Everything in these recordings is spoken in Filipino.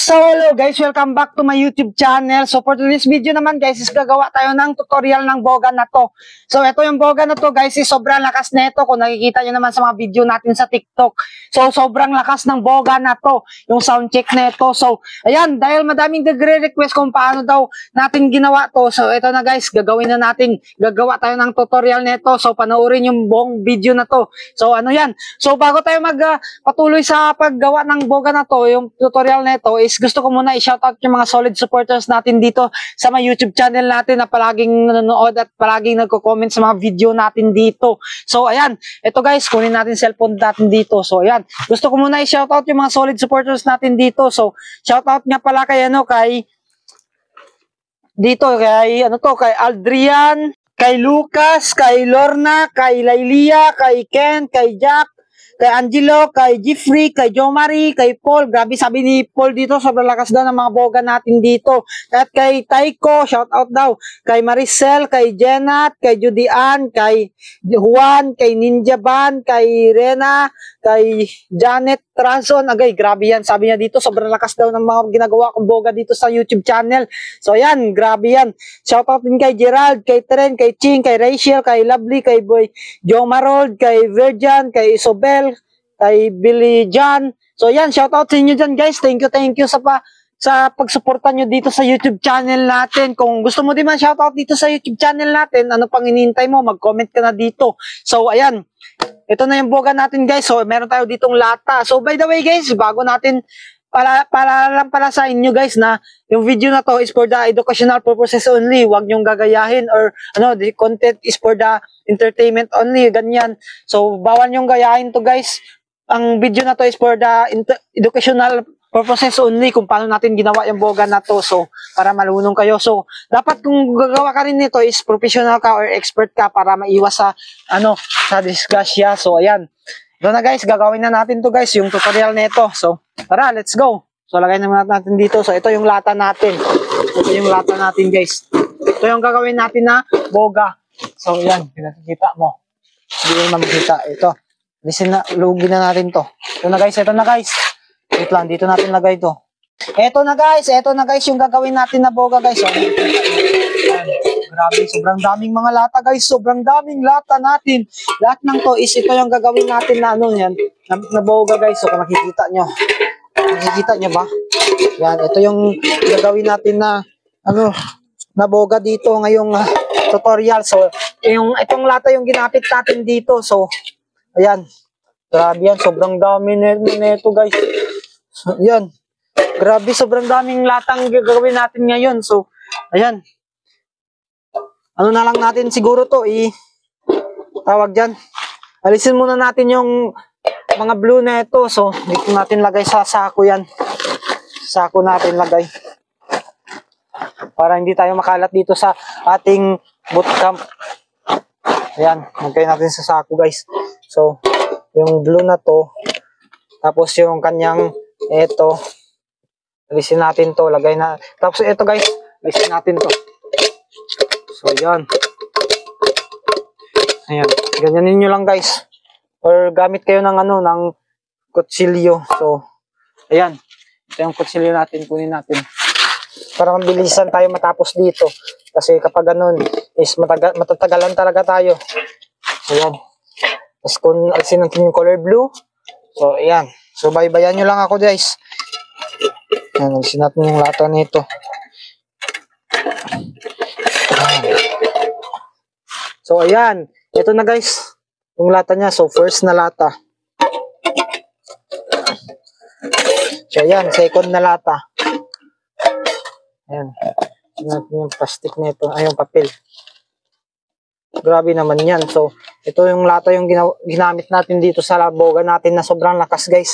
So hello guys, welcome back to my YouTube channel. So for today's video naman guys, is gagawa tayo ng tutorial ng boga na to. So ito yung boga na to guys, is sobrang lakas na ito. Kung nakikita nyo naman sa mga video natin sa TikTok. So sobrang lakas ng boga na to, yung sound check na ito. So ayan, dahil madaming nagre-request kung paano daw natin ginawa to. So ito na guys, gagawin na natin. Gagawa tayo ng tutorial na ito. So panoorin yung buong video na to. So ano yan? So bago tayo patuloy sa paggawa ng boga na to, yung tutorial na ito, is gusto ko muna i-shoutout yung mga solid supporters natin dito sa my YouTube channel natin na palaging nanonood at palaging nagko-comment sa mga video natin dito. So ayan, ito guys, kunin natin cellphone natin dito. So ayan, gusto ko muna i-shoutout yung mga solid supporters natin dito. So shoutout nga pala kay kay Aldrian, kay Lucas, kay Lorna, kay Lailia, kay Ken, kay Jack, kay Angelo, kay Jeffrey, kay Jomari, kay Paul. Grabe, sabi ni Paul dito, sobrang lakas daw ng mga boga natin dito. At kay Taiko, shout out daw. Kay Maricel, kay Jenat, kay Judian, kay Juan, kay Ninja Ban, kay Rena, kay Janet Transon. Agay, grabe yan. Sabi niya dito, sobrang lakas daw ng mga ginagawa kong boga dito sa YouTube channel. So yan, grabe yan. Shout out din kay Gerald, kay Tren, kay Ching, kay Rachel, kay Lovely, kay Boy Jomarold, kay Virgin, kay Isobel, kay Billy John. So yan, shout out sa inyo dyan guys. Thank you sa pagsuporta nyo dito sa YouTube channel natin. Kung gusto mo din man shout out dito sa YouTube channel natin, ano pang inintay mo, mag-comment ka na dito. So ayan, ito na yung boga natin guys. So meron tayo ditong lata. So by the way guys, bago natin para sa inyo guys na yung video na to is for the educational purposes only. Huwag nyong gagayahin or the content is for the entertainment only, ganyan. So bawal nyong gayahin to guys. Ang video na to is for the educational purposes only, kung paano natin ginawa yung boga na to. So para malunong kayo. So dapat kung gagawa ka rin nito is professional ka or expert ka para maiwas sa sa disgrasya. So ayan. Ito na guys, gagawin na natin to guys, yung tutorial na ito. So, tara, let's go. So, lagay naman natin dito. So, ito yung lata natin. Ito yung lata natin guys. Ito yung gagawin natin na boga. So, yan, pinakikita mo. Hindi mo makikita. Ito, lugin na natin to. Ito na guys. Wait lang, dito natin lagay to. Ito na guys, yung gagawin natin na boga guys. So, grabe, sobrang daming mga lata guys. Sobrang daming lata natin. Lahat ng to is ito yung gagawin natin na yan. Na boga guys. So kung makikita nyo. Makikita nyo ba? Yan. Ito yung gagawin natin na na boga dito ngayong tutorial. So itong lata yung ginapit natin dito. So ayan. Grabe yan. Sobrang dami nito guys. So, yan. Grabe, sobrang daming latang gagawin natin ngayon. So ayan. Ano na lang natin siguro to, tawag dyan. Alisin muna natin yung mga blue na ito. So, dito natin lagay sa sako yan. Sako natin lagay. Para hindi tayo makalat dito sa ating bootcamp. Ayan, lagay natin sa sako guys. So, yung blue na to. Tapos yung kanyang, ito. Alisin natin to, lagay na. Tapos ito guys, alisin natin to. So, ayan. Ayan. Ganyanin nyo lang, guys. Or gamit kayo ng ng kutsilyo. So, ayan. Ito yung kutsilyo natin. Kunin natin. Para mabilisan tayo matapos dito. Kasi kapag is matatagalan talaga tayo. Ayan. Tapos kung alisin natin yung color blue. So, ayan. So, baybayan nyo lang ako, guys. Ayan. Alisin natin yung lata nito. So, ayan. Ito na guys. Yung lata niya. So, first na lata. So, ayan. Second na lata. Ayan. Tingnan yung plastic na ito. Ay, yung papel. Grabe naman yan. So, ito yung lata yung ginamit natin dito sa boga natin na sobrang lakas guys.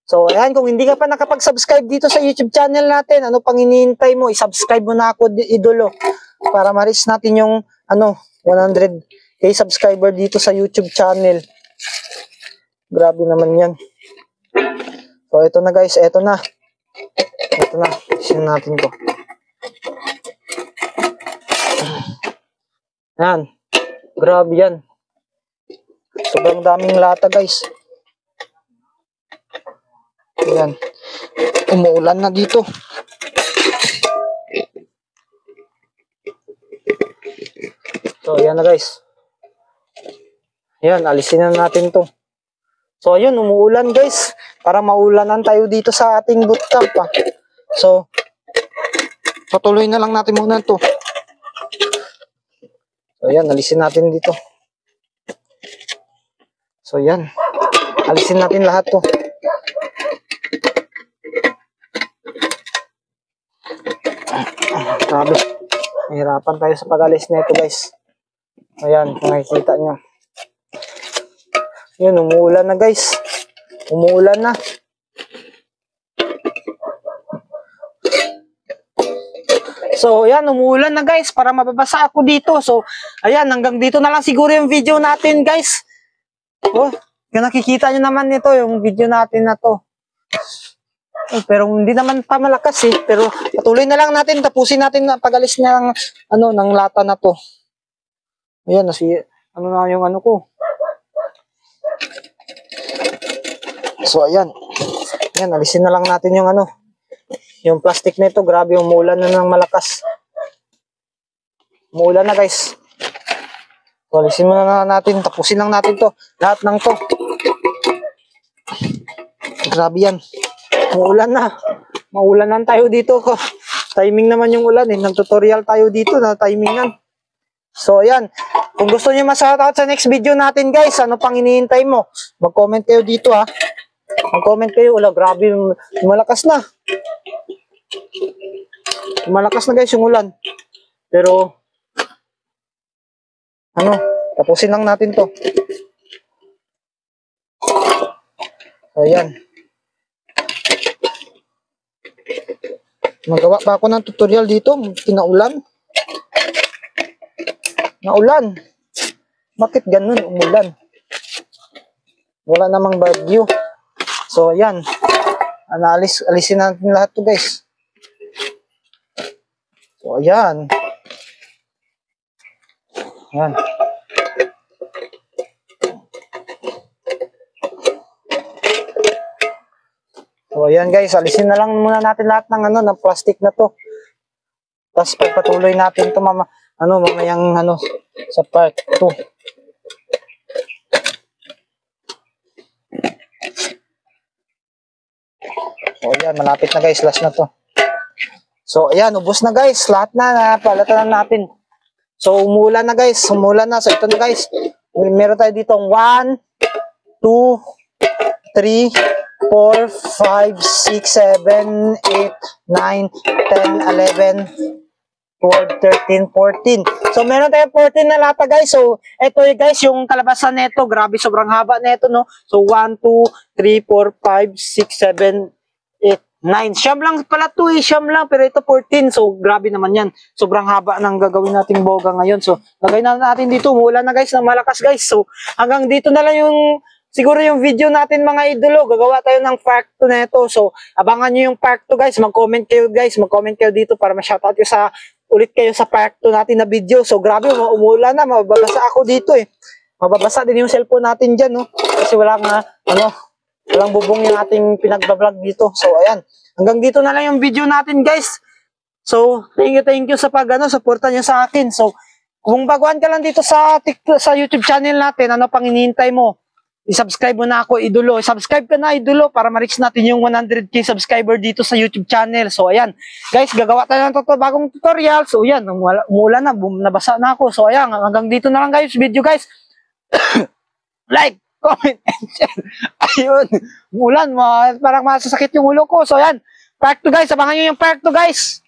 So, ayan. Kung hindi ka pa nakapag-subscribe dito sa YouTube channel natin, ano pang hinihintay mo? I-subscribe mo na ako, idolo. Para ma-reach natin yung 100k subscriber dito sa YouTube channel. Grabe naman yan. So ito na guys, ito na. Isin natin to. Yan. Grabe yan. Sobrang daming lata guys. Ayan. Umuulan na dito. So, ayan na guys. Ayan, alisin na natin to. So, ayun, umuulan guys. Para maulanan tayo dito sa ating bootcamp ah. So, patuloy na lang natin muna to. So, ayan, alisin natin dito. So, ayan. Alisin natin lahat to. Grabe. Mahirapan tayo sa pag-alis na ito guys. Ayan, kung nakikita nyo. Yun, umuulan na guys. Umuulan na. So, ayan, umuulan na guys para mababasa ako dito. So, ayan, hanggang dito na lang siguro yung video natin guys. Oh, kung nakikita nyo naman nito, yung video natin na to. Pero hindi naman pa malakas eh. Pero patuloy na lang natin, tapusin natin na pag-alis ng, ng lata na to. Ayan, ano na yung ano ko. So, ayan. Ayan, alisin na lang natin yung yung plastic nito. Grabe, umuulan na ng malakas. Umuulan na guys. So, alisin muna na natin. Tapusin lang natin to. Lahat ng to. Grabe yan. Umuulan na. Maulanan tayo dito. Timing naman yung ulan eh. Nag-tutorial tayo dito na timingan. So, ayan. Kung gusto niyo ma-shoutout sa next video natin guys, ano pang hinihintay mo? Mag-comment kayo dito ha. Mag-comment kayo. Wala, grabe. Malakas na. Malakas na guys yung ulan. Pero, tapusin lang natin to. So, ayan. Magawa pa ako ng tutorial dito. Pinaulan. Naulan. Bakit ganun umulan? Wala namang bagyo. So, ayan. Alisin natin lahat to guys. So, ayan. Ayan. So, ayan guys. Alisin na lang muna natin lahat ng ng plastic na to. Tapos pagpatuloy natin to mamayang sa part 2. So, ayan, malapit na guys, last na to. So, ayan, ubos na guys, lahat na napalatan natin. So, umulan na guys, umulan na. So, ito na guys, meron tayo dito 1, 2, 3, 4, 5, 6, 7, 8, 9, 10, 11, 12, 13, 14. So, meron tayong 14 na lata, guys. So, ito guys, yung kalabasan nito. Grabe, sobrang haba nito, no? So, 1, 2, 3, 4, 5, 6, 7, 8, 9. Siyam lang pala to eh. Siyam lang. Pero ito 14. So, grabe naman yan. Sobrang haba ng gagawin nating boga ngayon. So, lagay na natin dito. Umuulan na guys, ng malakas guys. So, hanggang dito na lang siguro yung video natin mga idolo. Gagawa tayo ng part 2 na ito. So, abangan nyo yung part 2 guys. Mag-comment kayo guys. Mag-comment kayo dito para ma-shoutout ko ulit kayo sa part 2 natin na video. So, grabe, umuulan na. Mababasa ako dito eh. Mababasa din yung cellphone natin dyan, no? Kasi walang bubong yung ating pinagbablog dito. So, ayan. Hanggang dito na lang yung video natin, guys. So, thank you sa supportan nyo sa akin. So, kung baguhan ka lang dito sa YouTube channel natin, ano pang hinihintay mo? I-subscribe mo na ako, idolo. I-subscribe ka na, idolo, para ma-reach natin yung 100k subscriber dito sa YouTube channel. So, ayan. Guys, gagawa tayo ng bagong tutorial. So, ayan. Umuulan na. Nabasa na ako. So, ayan. Hanggang dito na lang, guys. Video, guys. Like, comment, and share. Ayun. Umuulan. Parang masasakit yung ulo ko. So, ayan. Part 2, guys. Abangan nyo yung part 2, guys.